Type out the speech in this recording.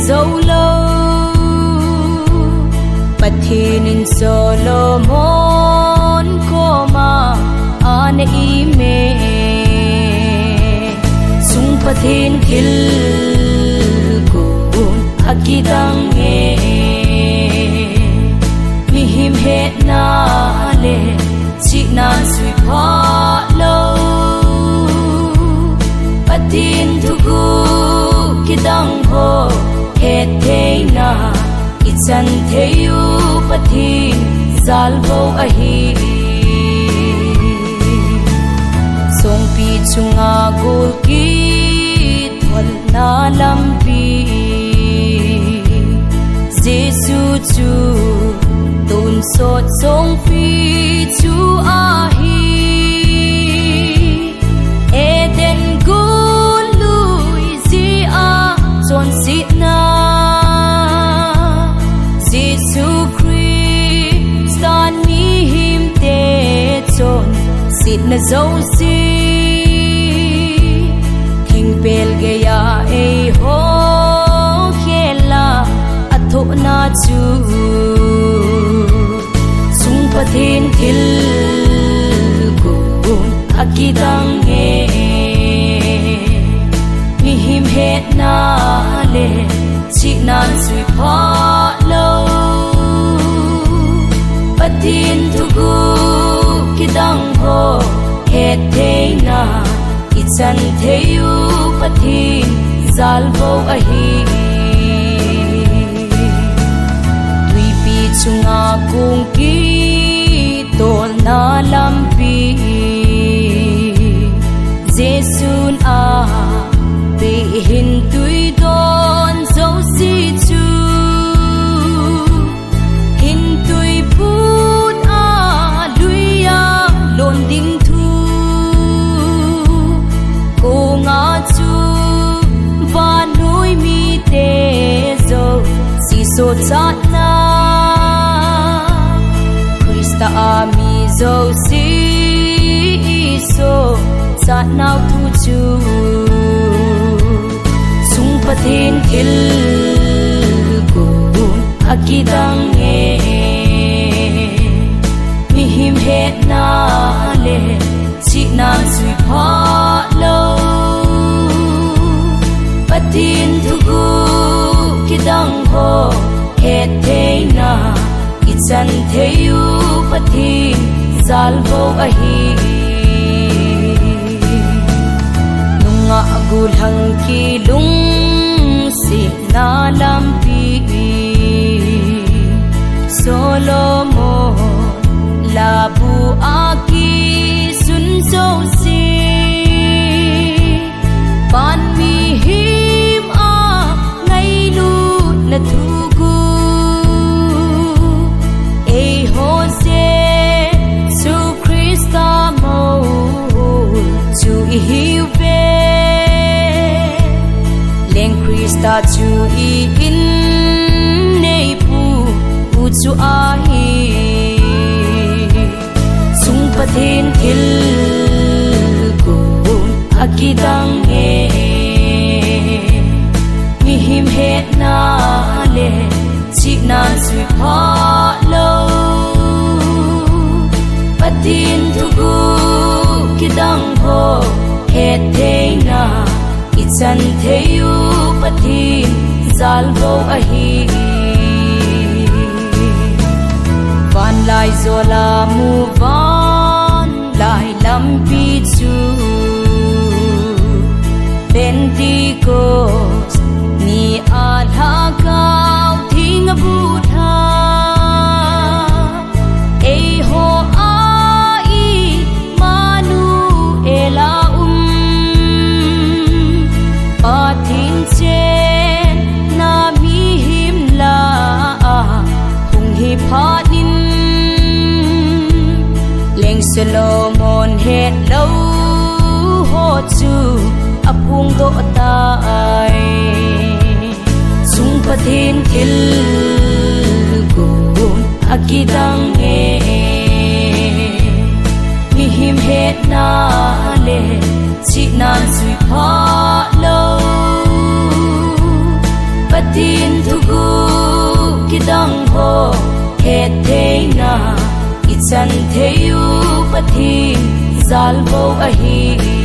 dấu lâu pathin in Solomon ko ma ane ime sung pathin thil kun akidang nge mihim het na le chi na sui pha lo patin thugu kidang ho het thei na ichan theyu pathin zalbo ahi song pi chunga gol ki thol na lampi Jesu chu tôn sot song phi chu ahi eden gul lui zi a chon sit na Jesu Christ stan mi him te chon sit na zo si thing pel ge ya e ho khela atho na chu sung pathin thil kun akidang nge mi him het na le chi na sui pha lo patin thugu kidang ho het thei na ichan theyu pathin zalbo ahi tui pi chunga kung ki tol na lampi Jesun a be hin tui don zo si chu hin tui put a luya lon ding thu ko nga chu va nuôi mi te zo si so chat na Krista a mi zo si so chat nau thu chu sung pathin thil kun akidang nge mi him het na le chi na sui pha lo patin thugu kidang ho het thei na ichan theyu pathin zalbo ahi nunga agul hang ki lung si na lampi Solomon labu aki sun zo si pan mi him a ngai lu na thugu e ho se su Krista mo chu hiu be leng Krista chu I in nei pu chu ahi sung pathin thil kun akidang nge mi him het na le chi na sui pha lo patin thugu kidang ho het thei na ichan theyu pathin zalbo ahi van lai zola mu van lai lampi chu Pentecost ni alha kau thing bu tha e ho ai manu ela pathin che na mi him la hung hi phanin leng Solomon het lo ho chu apung do tai sung pathin thil kun akidang nge mi him het na le chi na sui pha lo tin thu gu ki dang ho he the na i chan the yu pathin zal bo a hi